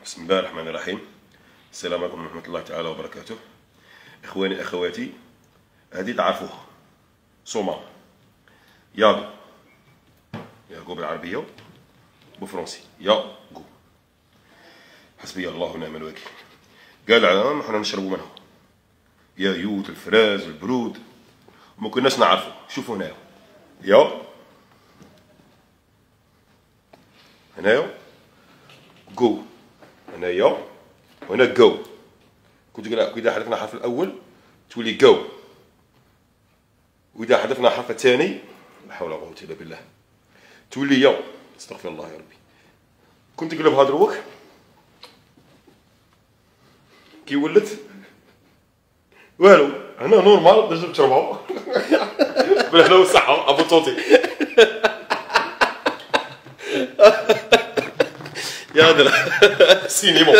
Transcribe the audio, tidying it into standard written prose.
بسم الله الرحمن الرحيم. السلام عليكم ورحمة الله تعالى وبركاته. إخواني أخواتي، هذه تعرفوها صومال ياغو ياغو بالعربية بالفرنسي ياغو، حسبي الله ونعم الوكيل. قال العلام حنا نشربوا منها يا يوت الفراز البرود، وما كناش نعرفوا. شوفوا هنايا هنايا جو، هنايا وهنا جو. كنت إذا حذفنا الحرف الأول تولي جو، وإذا حذفنا الحرف الثاني لا حول ولا قوة إلا بالله تولي يا. استغفر الله يا ربي. كنت نقلب هاد الروك كي ولت والو. هنا نورمال نجم تشربها بالهنا والصحة أبو توتي. يا هذا سينيمون.